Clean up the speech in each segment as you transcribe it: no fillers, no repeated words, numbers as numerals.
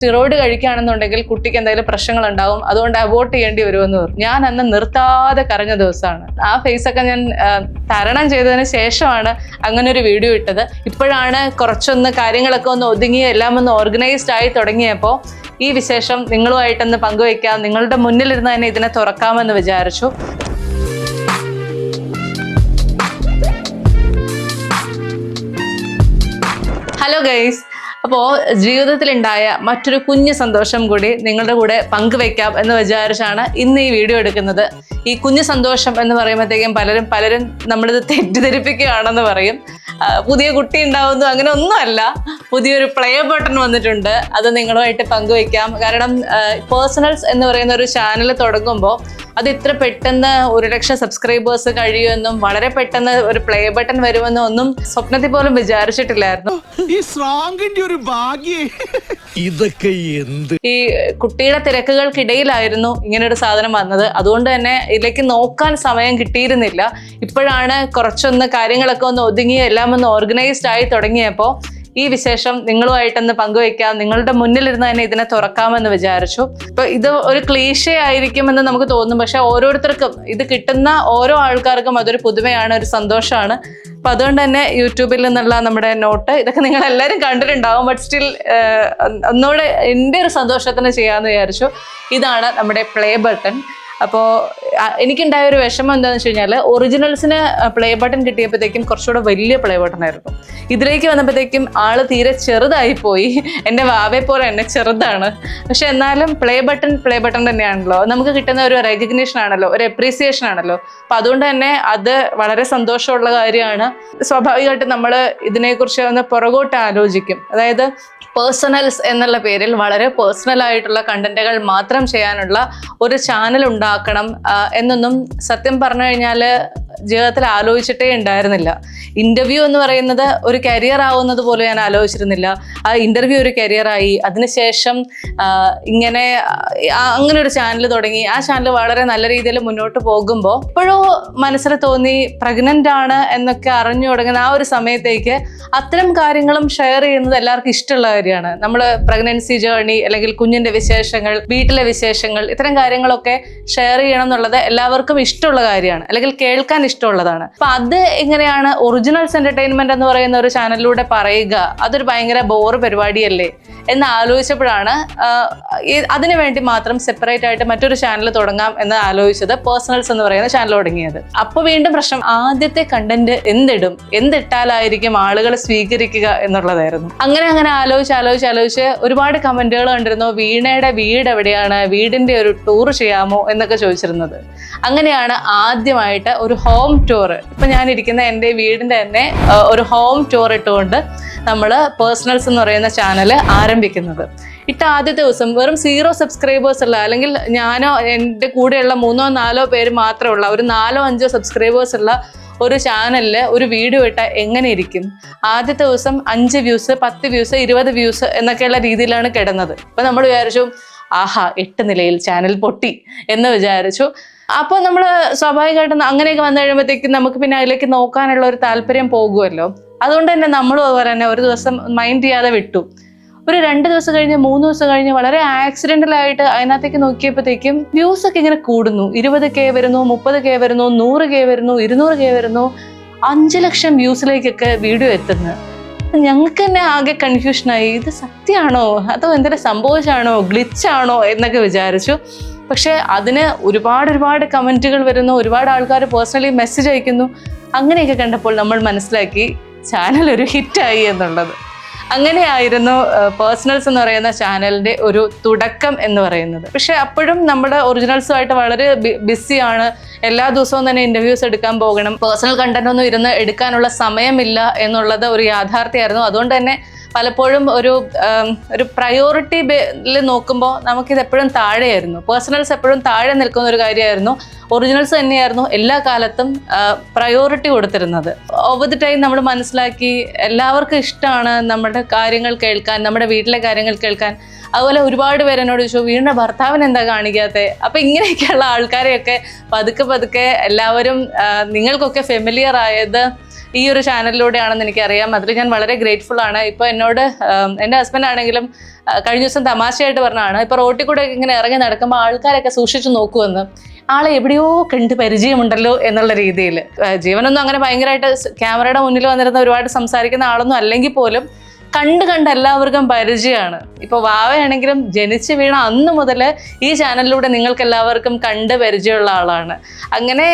Steroid കഴിക്കുകയാണെന്നുണ്ടെങ്കിൽ കുട്ടിക്ക് എന്തെങ്കിലും പ്രശ്നങ്ങൾ ഉണ്ടാവും, അതുകൊണ്ട് അബോർട്ട് ചെയ്യേണ്ടി വരുമെന്ന് പറഞ്ഞു. ഞാൻ അന്ന് നിർത്താതെ കരഞ്ഞ ദിവസമാണ്. ആ ഫേസൊക്കെ ഞാൻ തരണം ചെയ്തതിന് ശേഷമാണ് അങ്ങനെ ഒരു വീഡിയോ ഇട്ടത്. ഇപ്പോഴാണ് കുറച്ചൊന്ന് കാര്യങ്ങളൊക്കെ ഒന്ന് ഒതുങ്ങി എല്ലാം ഒന്ന് ഓർഗനൈസ്ഡ് ആയി തുടങ്ങിയപ്പോൾ ഈ വിശേഷം നിങ്ങളുമായിട്ടൊന്ന് പങ്കുവയ്ക്കാം, നിങ്ങളുടെ മുന്നിലിരുന്ന് തന്നെ ഇതിനെ തുറക്കാമെന്ന് വിചാരിച്ചു. ഹലോ ഗൈസ്, അപ്പോൾ ജീവിതത്തിലുണ്ടായ മറ്റൊരു കുഞ്ഞു സന്തോഷം കൂടി നിങ്ങളുടെ കൂടെ പങ്കുവെക്കാം എന്ന് വിചാരിച്ചാണ് ഇന്ന് ഈ വീഡിയോ എടുക്കുന്നത്. ഈ കുഞ്ഞു സന്തോഷം എന്ന് പറയുമ്പോഴത്തേക്കും പലരും നമ്മളിത് തെറ്റിദ്ധരിപ്പിക്കുകയാണെന്ന് പറയും. പുതിയ കുട്ടി ഉണ്ടാവുന്നു, അങ്ങനെ ഒന്നുമല്ല. പുതിയൊരു പ്ലേ ബട്ടൺ വന്നിട്ടുണ്ട്, അത് നിങ്ങളുമായിട്ട് പങ്കുവെക്കാം. കാരണം പേഴ്സണൽസ് എന്ന് പറയുന്ന ഒരു ചാനൽ തുടങ്ങുമ്പോൾ അത് ഇത്ര പെട്ടെന്ന് 1,00,000 സബ്സ്ക്രൈബേഴ്സ് കഴിയുമെന്നും വളരെ പെട്ടെന്ന് ഒരു പ്ലേ ബട്ടൺ വരുമെന്നും ഒന്നും സ്വപ്നത്തിൽ പോലും വിചാരിച്ചിട്ടില്ലായിരുന്നു. ഈ കുട്ടിയുടെ തിരക്കുകൾക്കിടയിലായിരുന്നു ഇങ്ങനൊരു സാധനം വന്നത്. അതുകൊണ്ട് തന്നെ ഇതിലേക്ക് നോക്കാൻ സമയം കിട്ടിയിരുന്നില്ല. ഇപ്പോഴാണ് കുറച്ചൊന്ന് കാര്യങ്ങളൊക്കെ ഒന്ന് ഒതുങ്ങി എല്ലാം ഒന്ന് ഓർഗനൈസ്ഡ് ആയി തുടങ്ങിയപ്പോൾ ഈ വിശേഷം നിങ്ങളുമായിട്ടൊന്ന് പങ്കുവെക്കാം, നിങ്ങളുടെ മുന്നിലിരുന്ന് തന്നെ ഇതിനെ തുറക്കാമെന്ന് വിചാരിച്ചു. ഇപ്പൊ ഇത് ഒരു ക്ലീഷേ ആയിരിക്കുമെന്ന് നമുക്ക് തോന്നും, പക്ഷെ ഓരോരുത്തർക്കും ഇത് കിട്ടുന്ന ഓരോ ആൾക്കാർക്കും അതൊരു പുതുമയാണ്, ഒരു സന്തോഷമാണ്. അപ്പൊ അതുകൊണ്ട് തന്നെ യൂട്യൂബിൽ നിന്നുള്ള നമ്മുടെ നോട്ട് ഇതൊക്കെ നിങ്ങൾ എല്ലാവരും കണ്ടിട്ടുണ്ടാവും. ബട്ട് സ്റ്റിൽ ഒന്നുകൂടെ എൻ്റെ ഒരു സന്തോഷത്തിന് ചെയ്യാമെന്ന് വിചാരിച്ചു. ഇതാണ് നമ്മുടെ പ്ലേ ബട്ടൺ. അപ്പോൾ എനിക്കുണ്ടായ ഒരു വിഷമം എന്താണെന്ന് വെച്ച് കഴിഞ്ഞാൽ, ഒറിജിനൽസിന് പ്ലേ ബട്ടൺ കിട്ടിയപ്പോഴത്തേക്കും കുറച്ചുകൂടെ വലിയ പ്ലേ ബട്ടൺ ആയിരുന്നു. ഇതിലേക്ക് വന്നപ്പോഴത്തേക്കും ആള് തീരെ ചെറുതായി പോയി. എൻ്റെ വാവയെ പോലെ തന്നെ ചെറുതാണ്. പക്ഷെ എന്നാലും പ്ലേ ബട്ടൺ തന്നെയാണല്ലോ, നമുക്ക് കിട്ടുന്ന ഒരു റെക്കഗ്നീഷൻ ആണല്ലോ, ഒരു അപ്രീസിയേഷൻ ആണല്ലോ. അപ്പം അതുകൊണ്ട് തന്നെ അത് വളരെ സന്തോഷമുള്ള കാര്യമാണ്. സ്വാഭാവികമായിട്ട് നമ്മൾ ഇതിനെക്കുറിച്ച് ഒന്ന് പുറകോട്ട് ആലോചിക്കും. അതായത് പേഴ്സണൽസ് എന്നുള്ള പേരിൽ വളരെ പേഴ്സണൽ ആയിട്ടുള്ള കണ്ടന്റുകൾ മാത്രം ചെയ്യാനുള്ള ഒരു ചാനൽ ഉണ്ടാക്കണം എന്നൊന്നും സത്യം പറഞ്ഞു കഴിഞ്ഞാൽ ജീവിതത്തിൽ ആലോചിച്ചിട്ടേ ഉണ്ടായിരുന്നില്ല. ഇൻ്റർവ്യൂ എന്ന് പറയുന്നത് ഒരു കരിയർ ആവുന്നത് പോലെ ഞാൻ ആലോചിച്ചിരുന്നില്ല. ആ ഇൻ്റർവ്യൂ ഒരു കരിയറായി. അതിനുശേഷം അങ്ങനെ ഒരു ചാനൽ തുടങ്ങി. ആ ചാനൽ വളരെ നല്ല രീതിയിൽ മുന്നോട്ട് പോകുമ്പോൾ ഇപ്പോഴോ മനസ്സിൽ തോന്നി പ്രഗ്നൻ്റ് ആണ് എന്നൊക്കെ അറിഞ്ഞു തുടങ്ങുന്ന ആ ഒരു സമയത്തേക്ക് അത്തരം കാര്യങ്ങളും ഷെയർ ചെയ്യുന്നത് എല്ലാവർക്കും ഇഷ്ടമുള്ള കാര്യമാണ്. നമ്മൾ പ്രഗ്നൻസി ജേർണി അല്ലെങ്കിൽ കുഞ്ഞിൻ്റെ വിശേഷങ്ങൾ, വീട്ടിലെ വിശേഷങ്ങൾ, ഇത്തരം കാര്യങ്ങളൊക്കെ ഷെയർ ചെയ്യണം എന്നുള്ളത് എല്ലാവർക്കും ഇഷ്ടമുള്ള കാര്യമാണ്, അല്ലെങ്കിൽ കേൾക്കാൻ ഇഷ്ടമുള്ളതാണ്. അപ്പൊ അത് എങ്ങനെയാണ് ഒറിജിനൽസ് എന്റർടൈൻമെന്റ് എന്ന് പറയുന്ന ഒരു ചാനലിലൂടെ പറയുക? അതൊരു ഭയങ്കര ബോറ് പരിപാടിയല്ലേ എന്ന് ആലോചിച്ചപ്പോഴാണ് അതിനുവേണ്ടി മാത്രം സെപ്പറേറ്റ് ആയിട്ട് മറ്റൊരു ചാനൽ തുടങ്ങാം എന്ന് ആലോചിച്ചത്. പേഴ്സണൽസ് എന്ന് പറയുന്ന ചാനൽ തുടങ്ങിയത്. അപ്പോൾ വീണ്ടും പ്രശ്നം, ആദ്യത്തെ കണ്ടന്റ് എന്തിട്ടാലായിരിക്കും ആളുകൾ സ്വീകരിക്കുക എന്നുള്ളതായിരുന്നു. അങ്ങനെ ആലോചിച്ച് ഒരുപാട് കമന്റുകൾ കണ്ടിരുന്നു. വീണയുടെ വീട് എവിടെയാണ്, വീടിന്റെ ഒരു ടൂർ ചെയ്യാമോ എന്നൊക്കെ ചോദിച്ചിരുന്നത്. അങ്ങനെയാണ് ആദ്യമായിട്ട് ഒരു ഹോം ടൂർ, ഇപ്പൊ ഞാൻ ഇരിക്കുന്ന എൻ്റെ വീടിന്റെ തന്നെ ഒരു ഹോം ടൂർ ഇട്ടുകൊണ്ട് നമ്മൾ പേഴ്സണൽസ് എന്ന് പറയുന്ന ചാനൽ ആരംഭിക്കുന്നത്. ഇട്ട ആദ്യത്തെ ദിവസം വെറും 0 സബ്സ്ക്രൈബേഴ്സ് ഉള്ള, അല്ലെങ്കിൽ ഞാനോ എൻ്റെ കൂടെയുള്ള 3-4 പേര് മാത്രമുള്ള ഒരു 4-5 സബ്സ്ക്രൈബേഴ്സ് ഉള്ള ഒരു ചാനലില് ഒരു വീഡിയോ ഇട്ടാൽ എങ്ങനെ ഇരിക്കും? ആദ്യത്തെ ദിവസം 5 വ്യൂസ്, 10 വ്യൂസ്, 20 വ്യൂസ് എന്നൊക്കെയുള്ള രീതിയിലാണ് കിടന്നത്. അപ്പൊ നമ്മൾ വിചാരിച്ചു, ആഹാ 8 നിലയിൽ ചാനൽ പൊട്ടി എന്ന് വിചാരിച്ചു. അപ്പോൾ നമ്മൾ സ്വാഭാവികമായിട്ടും അങ്ങനെയൊക്കെ വന്നു കഴിയുമ്പോഴത്തേക്കും നമുക്ക് പിന്നെ അതിലേക്ക് നോക്കാനുള്ള ഒരു താല്പര്യം പോകുമല്ലോ. അതുകൊണ്ട് തന്നെ നമ്മളും അതുപോലെ തന്നെ ഒരു ദിവസം മൈൻഡ് ചെയ്യാതെ വിട്ടു. ഒരു 2 ദിവസം കഴിഞ്ഞ് 3 ദിവസം കഴിഞ്ഞ് വളരെ ആക്സിഡന്റലായിട്ട് അതിനകത്തേക്ക് നോക്കിയപ്പോഴത്തേക്കും വ്യൂസ് ഒക്കെ ഇങ്ങനെ കൂടുന്നു. 20K വരുന്നു, 30K വരുന്നു, 100K വരുന്നു, 200K വരുന്നു, 5 ലക്ഷം വ്യൂസിലേക്കൊക്കെ വീഡിയോ എത്തുന്നു. ഞങ്ങൾക്ക് തന്നെ ആകെ കൺഫ്യൂഷനായി. ഇത് സത്യമാണോ അതോ എന്തെങ്കിലും സംഭവിച്ചാണോ, ഗ്ലിച്ചാണോ എന്നൊക്കെ വിചാരിച്ചു. പക്ഷെ അതിന് ഒരുപാട് കമന്റുകൾ വരുന്നു, ഒരുപാട് ആൾക്കാർ പേഴ്സണലി മെസ്സേജ് അയക്കുന്നു. അങ്ങനെയൊക്കെ കണ്ടപ്പോൾ നമ്മൾ മനസ്സിലാക്കി ചാനൽ ഒരു ഹിറ്റായി എന്നുള്ളത്. അങ്ങനെയായിരുന്നു പേഴ്സണൽസ് എന്ന് പറയുന്ന ചാനലിന്റെ ഒരു തുടക്കം എന്ന് പറയുന്നത്. പക്ഷെ അപ്പോഴും നമ്മുടെ ഒറിജിനൽസുമായിട്ട് വളരെ ബിസിയാണ്. എല്ലാ ദിവസവും തന്നെ ഇന്റർവ്യൂസ് എടുക്കാൻ പോകണം. പേഴ്സണൽ കണ്ടന്റ് ഒന്നും ഇരുന്ന് എടുക്കാനുള്ള സമയമില്ല എന്നുള്ളത് ഒരു യാഥാർത്ഥ്യമായിരുന്നു. അതുകൊണ്ട് തന്നെ പലപ്പോഴും ഒരു പ്രയോറിറ്റിയിൽ നോക്കുമ്പോൾ നമുക്കിത് എപ്പോഴും താഴെയായിരുന്നു. പേഴ്സണൽസ് എപ്പോഴും താഴെ നിൽക്കുന്ന ഒരു കാര്യമായിരുന്നു. ഒറിജിനൽസ് തന്നെയായിരുന്നു എല്ലാ കാലത്തും പ്രയോറിറ്റി കൊടുത്തിരുന്നത്. ഓവർ ദി ടൈം നമ്മൾ മനസ്സിലാക്കി എല്ലാവർക്കും ഇഷ്ടമാണ് നമ്മുടെ കാര്യങ്ങൾ കേൾക്കാൻ, നമ്മുടെ വീട്ടിലെ കാര്യങ്ങൾ കേൾക്കാൻ. അതുപോലെ ഒരുപാട് പേര് എന്നോട് ചോദിച്ചു, വീടിൻ്റെ ഭർത്താവിന് എന്താ കാണിക്കാത്തത്? അപ്പം ഇങ്ങനെയൊക്കെയുള്ള ആൾക്കാരെയൊക്കെ പതുക്കെ എല്ലാവരും നിങ്ങൾക്കൊക്കെ ഫെമിലിയർ ആയത് ഈ ഒരു ചാനലിലൂടെയാണെന്ന് എനിക്കറിയാം. അതിൽ ഞാൻ വളരെ ഗ്രേറ്റ്ഫുൾ ആണ്. ഇപ്പോൾ എന്നോട് എൻ്റെ ഹസ്ബൻഡ് ആണെങ്കിലും കഴിഞ്ഞ ദിവസം തമാശയായിട്ട് പറഞ്ഞതാണ്, ഇപ്പോൾ റോട്ടിൽ കൂടെ ഇങ്ങനെ ഇറങ്ങി നടക്കുമ്പോൾ ആൾക്കാരൊക്കെ സൂക്ഷിച്ചു നോക്കുമെന്ന്, ആളെ എവിടെയോ കണ്ട് പരിചയമുണ്ടല്ലോ എന്നുള്ള രീതിയിൽ. ജീവനൊന്നും അങ്ങനെ ഭയങ്കരമായിട്ട് ക്യാമറയുടെ മുന്നിൽ വന്നിരുന്ന ഒരുപാട് സംസാരിക്കുന്ന ആളൊന്നും അല്ലെങ്കിൽ പോലും കണ്ട് എല്ലാവർക്കും പരിചയമാണ്. ഇപ്പോൾ വാവയാണെങ്കിലും ജനിച്ച് വീണ അന്ന് മുതൽ ഈ ചാനലിലൂടെ നിങ്ങൾക്ക് എല്ലാവർക്കും കണ്ട് പരിചയമുള്ള ആളാണ്. അങ്ങനെ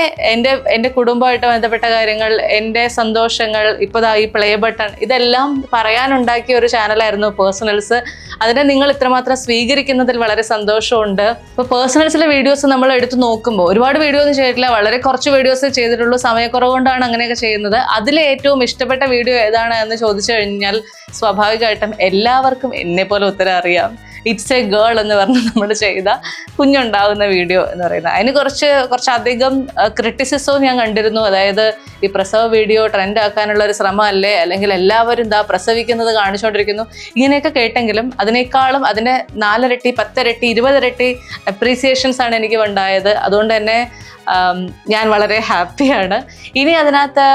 എൻ്റെ കുടുംബമായിട്ട് ബന്ധപ്പെട്ട കാര്യങ്ങൾ, എൻ്റെ സന്തോഷങ്ങൾ, ഇപ്പോൾ ഈ പ്ലേ ബട്ടൺ, ഇതെല്ലാം പറയാനുണ്ടാക്കിയ ഒരു ചാനലായിരുന്നു പേഴ്സണൽസ്. അതിനെ നിങ്ങൾ ഇത്രമാത്രം സ്വീകരിക്കുന്നതിൽ വളരെ സന്തോഷമുണ്ട്. ഇപ്പോൾ പേഴ്സണൽസിലെ വീഡിയോസ് നമ്മൾ എടുത്ത് നോക്കുമ്പോൾ ഒരുപാട് വീഡിയോ ഒന്നും ചെയ്തിട്ടില്ല, വളരെ കുറച്ച് വീഡിയോസ് ചെയ്തിട്ടുള്ളൂ. സമയക്കുറവ് കൊണ്ടാണ് അങ്ങനെയൊക്കെ ചെയ്യുന്നത്. അതിൽ ഏറ്റവും ഇഷ്ടപ്പെട്ട വീഡിയോ ഏതാണ് എന്ന് ചോദിച്ചു കഴിഞ്ഞാൽ സ്വാഭാവികമായിട്ടും എല്ലാവർക്കും എന്നെ പോലെ ഉത്തരം അറിയാം. ഇറ്റ്സ് എ ഗേൾ എന്ന് പറഞ്ഞ് നമ്മൾ ചെയ്ത കുഞ്ഞുണ്ടാകുന്ന വീഡിയോ എന്ന് പറയുന്നത്. അതിന് കുറച്ചധികം ക്രിറ്റിസിസവും ഞാൻ കണ്ടിരുന്നു. അതായത് ഈ പ്രസവ വീഡിയോ ട്രെൻഡ് ആക്കാനുള്ള ഒരു ശ്രമമല്ലേ, അല്ലെങ്കിൽ എല്ലാവരും പ്രസവിക്കുന്നത് കാണിച്ചുകൊണ്ടിരിക്കുന്നു, ഇങ്ങനെയൊക്കെ കേട്ടെങ്കിലും അതിനേക്കാളും അതിൻ്റെ 4 ഇരട്ടി 10 ഇരട്ടി 20 ഇരട്ടി അപ്രീസിയേഷൻസ് ആണ് എനിക്ക് ഉണ്ടായത്. അതുകൊണ്ട് തന്നെ ഞാൻ വളരെ ഹാപ്പിയാണ്. ഇനി അതിനകത്ത്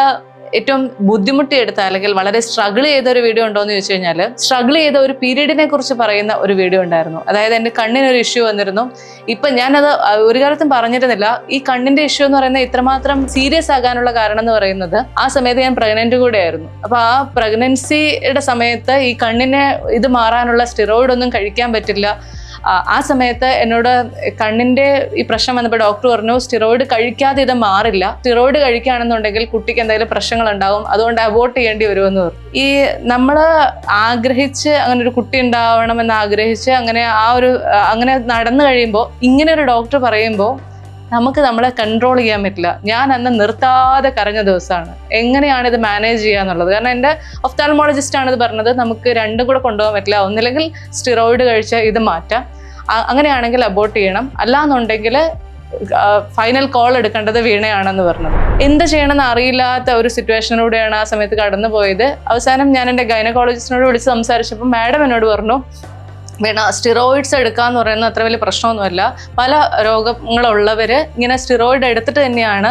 ഏറ്റവും ബുദ്ധിമുട്ടിയെടുത്ത അല്ലെങ്കിൽ വളരെ സ്ട്രഗിൾ ചെയ്ത ഒരു വീഡിയോ ഉണ്ടോ എന്ന് ചോദിച്ചു കഴിഞ്ഞാൽ, സ്ട്രഗിൾ ചെയ്ത ഒരു പീരീഡിനെ കുറിച്ച് പറയുന്ന ഒരു വീഡിയോ ഉണ്ടായിരുന്നു. അതായത് എൻ്റെ കണ്ണിനൊരു ഇഷ്യൂ വന്നിരുന്നു. ഇപ്പം ഞാനത് ഒരു കാലത്തും പറഞ്ഞിരുന്നില്ല. ഈ കണ്ണിൻ്റെ ഇഷ്യൂ എന്ന് പറയുന്നത് ഇത്രമാത്രം സീരിയസ് ആകാനുള്ള കാരണം എന്ന് പറയുന്നത്, ആ സമയത്ത് ഞാൻ പ്രഗ്നന്റ് കൂടെ ആയിരുന്നു. അപ്പോൾ ആ പ്രഗ്നൻസിയുടെ സമയത്ത് ഈ കണ്ണിന് ഇത് മാറാനുള്ള സ്റ്റിറോയിഡ് ഒന്നും കഴിക്കാൻ പറ്റില്ല. ആ സമയത്ത് എന്നോട് കണ്ണിൻ്റെ ഈ പ്രശ്നം വന്നപ്പോൾ ഡോക്ടർ പറഞ്ഞു, സ്റ്റിറോയിഡ് കഴിക്കാതെ ഇത് മാറില്ല, സ്റ്റിറോയിഡ് കഴിക്കുകയാണെന്നുണ്ടെങ്കിൽ കുട്ടിക്ക് എന്തെങ്കിലും പ്രശ്നങ്ങൾ ഉണ്ടാവും, അതുകൊണ്ട് അബോർട്ട് ചെയ്യേണ്ടി വരുമെന്ന് പറഞ്ഞു. ഈ നമ്മൾ ആഗ്രഹിച്ച് അങ്ങനെ ഒരു കുട്ടി ഉണ്ടാവണമെന്ന് ആഗ്രഹിച്ച് അങ്ങനെ നടന്നു കഴിയുമ്പോൾ ഇങ്ങനെ ഒരു ഡോക്ടർ പറയുമ്പോൾ നമുക്ക് നമ്മളെ കൺട്രോൾ ചെയ്യാൻ പറ്റില്ല. ഞാൻ അന്ന് നിർത്താതെ കരഞ്ഞ ദിവസമാണ് എങ്ങനെയാണ് ഇത് മാനേജ് ചെയ്യുക എന്നുള്ളത്. കാരണം എൻ്റെ ഒഫ്താൽമോളജിസ്റ്റ് ആണ് ഇത് പറഞ്ഞത്, നമുക്ക് രണ്ടും കൂടെ കൊണ്ടുപോകാൻ പറ്റില്ല, ഒന്നില്ലെങ്കിൽ സ്റ്റിറോയിഡ് കഴിച്ച് ഇത് മാറ്റാം, അങ്ങനെയാണെങ്കിൽ അബോർട്ട് ചെയ്യണം, അല്ലാന്നുണ്ടെങ്കിൽ ഫൈനൽ കോൾ എടുക്കേണ്ടത് വീണയാണെന്ന് പറഞ്ഞത്. എന്ത് ചെയ്യണമെന്ന് അറിയില്ലാത്ത ഒരു സിറ്റുവേഷനിലൂടെയാണ് ആ സമയത്ത് കടന്നു പോയത്. അവസാനം ഞാൻ എൻ്റെ ഗൈനക്കോളജിസ്റ്റിനോട് വിളിച്ച് സംസാരിച്ചപ്പോൾ മാഡം എന്നോട് പറഞ്ഞു, വേണം സ്റ്റിറോയിഡ്സ് എടുക്കാന്ന് പറയുന്നത് അത്ര വലിയ പ്രശ്നമൊന്നുമല്ല, പല രോഗങ്ങളുള്ളവർ ഇങ്ങനെ സ്റ്റിറോയിഡ് എടുത്തിട്ട് തന്നെയാണ്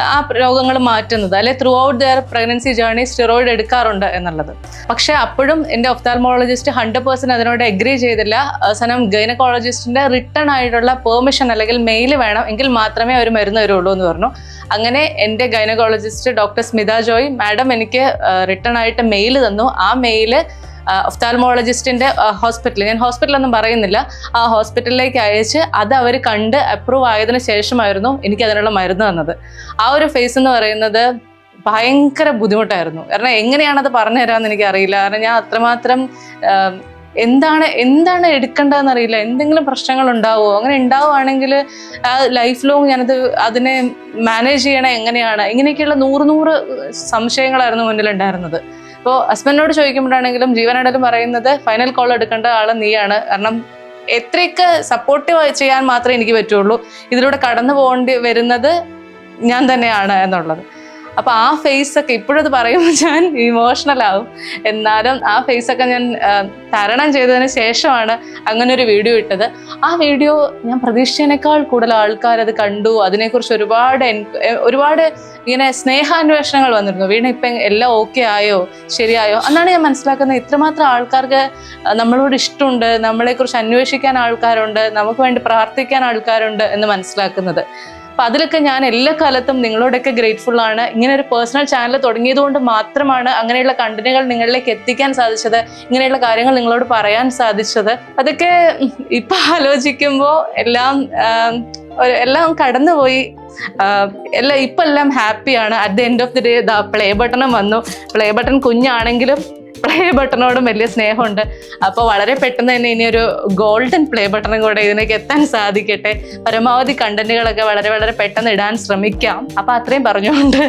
ആ രോഗങ്ങൾ മാറ്റുന്നത്, അല്ലെ throughout their pregnancy journey steroid എടുക്കാറുണ്ട് എന്നുള്ളത്. പക്ഷേ അപ്പോഴും എൻ്റെ ഒഫ്താൽമോളജിസ്റ്റ് 100% അതിനോട് എഗ്രി ചെയ്തില്ല. അവസാനം ഗൈനക്കോളജിസ്റ്റിൻ്റെ റിട്ടേൺ ആയിട്ടുള്ള പെർമിഷൻ അല്ലെങ്കിൽ മെയിൽ വേണം, എങ്കിൽ മാത്രമേ അവർ മരുന്ന് വരുള്ളൂ എന്ന് പറഞ്ഞു. അങ്ങനെ എൻ്റെ gynaecologist doctor Smitha Joy madam എനിക്ക് റിട്ടേൺ ആയിട്ട് മെയിൽ തന്നു. ആ മെയിൽ ഒഫ്താൽമോളജിസ്റ്റിൻ്റെ ഹോസ്പിറ്റൽ, ഞാൻ ഹോസ്പിറ്റലൊന്നും പറയുന്നില്ല, ആ ഹോസ്പിറ്റലിലേക്ക് അയച്ച് അത് അവർ കണ്ട് അപ്രൂവ് ആയതിനു ശേഷമായിരുന്നു എനിക്ക് അതിനുള്ള മരുന്ന് തന്നത്. ആ ഒരു ഫേസ് എന്ന് പറയുന്നത് ഭയങ്കര ബുദ്ധിമുട്ടായിരുന്നു. കാരണം എങ്ങനെയാണത് പറഞ്ഞു തരാമെന്ന് എനിക്കറിയില്ല. കാരണം ഞാൻ അത്രമാത്രം എന്താണ് എടുക്കേണ്ടതെന്ന് അറിയില്ല. എന്തെങ്കിലും പ്രശ്നങ്ങൾ ഉണ്ടാവുമോ, അങ്ങനെ ഉണ്ടാവുകയാണെങ്കിൽ ലൈഫ് ലോങ് അതിനെ മാനേജ് ചെയ്യണേ എങ്ങനെയാണ്, ഇങ്ങനെയൊക്കെയുള്ള 100 സംശയങ്ങളായിരുന്നു മുന്നിലുണ്ടായിരുന്നത്. ഇപ്പോൾ ഹസ്ബൻഡിനോട് ചോദിക്കുമ്പോഴാണെങ്കിലും ജീവനാണെങ്കിലും പറയുന്നത് ഫൈനൽ കോൾ എടുക്കേണ്ട ആൾ നീയാണ്, കാരണം എത്രയൊക്കെ സപ്പോർട്ടീവ് ചെയ്യാൻ മാത്രമേ എനിക്ക് പറ്റുള്ളൂ, ഇതിലൂടെ കടന്നു പോകേണ്ടി വരുന്നത് ഞാൻ തന്നെയാണ് എന്നുള്ളത്. അപ്പോൾ ആ ഫേസൊക്കെ ഇപ്പോഴത് പറയുമ്പോൾ ഞാൻ ഇമോഷണൽ ആവും. എന്നാലും ആ ഫേസൊക്കെ ഞാൻ തരണം ചെയ്തതിന് ശേഷമാണ് അങ്ങനെ ഒരു വീഡിയോ ഇട്ടത്. ആ വീഡിയോ ഞാൻ പ്രതീക്ഷിച്ചതിനേക്കാൾ കൂടുതൽ ആൾക്കാരത് കണ്ടു. അതിനെക്കുറിച്ച് ഒരുപാട് ഇങ്ങനെ സ്നേഹാന്വേഷണങ്ങൾ വന്നിരുന്നു. വീണ ഇപ്പം എല്ലാം ഓക്കെ ആയോ, ശരിയായോ എന്നാണ് ഞാൻ മനസ്സിലാക്കുന്നത്. ഇത്രമാത്രം ആൾക്കാർക്ക് നമ്മളോട് ഇഷ്ടമുണ്ട്, നമ്മളെക്കുറിച്ച് അന്വേഷിക്കാൻ ആൾക്കാരുണ്ട്, നമുക്ക് വേണ്ടി പ്രാർത്ഥിക്കാൻ ആൾക്കാരുണ്ട് എന്ന് മനസ്സിലാക്കുന്നത്. അപ്പം അതിലൊക്കെ ഞാൻ എല്ലാ കാലത്തും നിങ്ങളോടൊക്കെ ഗ്രേറ്റ്ഫുൾ ആണ്. ഇങ്ങനെ ഒരു പേഴ്സണൽ ചാനൽ തുടങ്ങിയത് കൊണ്ട് മാത്രമാണ് അങ്ങനെയുള്ള കണ്ടന്റുകൾ നിങ്ങളിലേക്ക് എത്തിക്കാൻ സാധിച്ചത്, ഇങ്ങനെയുള്ള കാര്യങ്ങൾ നിങ്ങളോട് പറയാൻ സാധിച്ചത്. അതൊക്കെ ഇപ്പം ആലോചിക്കുമ്പോൾ എല്ലാം കടന്നുപോയി. ഇപ്പം എല്ലാം ഹാപ്പിയാണ്. At the end of the day play ബട്ടണും വന്നു. പ്ലേ ബട്ടൺ കുഞ്ഞാണെങ്കിലും പ്ലേ ബട്ടണോടും വലിയ സ്നേഹമുണ്ട്. അപ്പോൾ വളരെ പെട്ടെന്ന് തന്നെ ഇനി ഒരു ഗോൾഡൻ പ്ലേ ബട്ടണും കൂടെ ഇതിലേക്ക് എത്താൻ സാധിക്കട്ടെ. പരമാവധി കണ്ടന്റുകളൊക്കെ വളരെ വളരെ പെട്ടെന്ന് ഇടാൻ ശ്രമിക്കാം. അപ്പോൾ അത്രയും പറഞ്ഞുകൊണ്ട്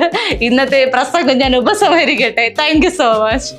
ഇന്നത്തെ പ്രസംഗം ഞാൻ ഉപസംഹരിക്കട്ടെ. Thank you so much.